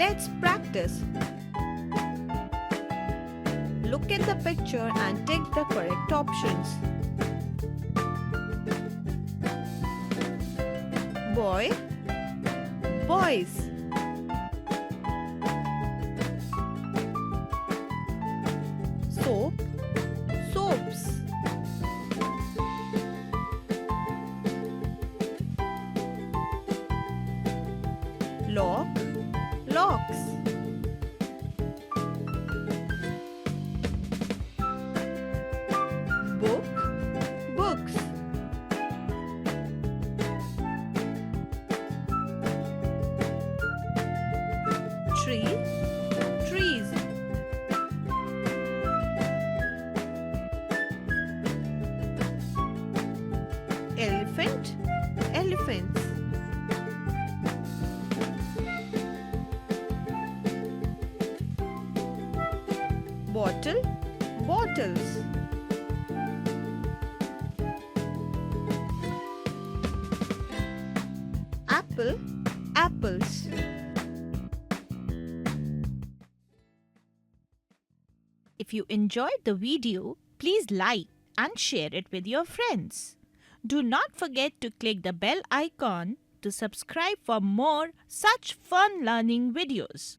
Let's practice. Look at the picture and tick the correct options. Boy, boys. Soap, soaps. Lock, locks. Book, books. Tree, trees. Elephant, elephants. Bottle, bottles. Apple, apples. If you enjoyed the video, please like and share it with your friends. Do not forget to click the bell icon to subscribe for more such fun learning videos.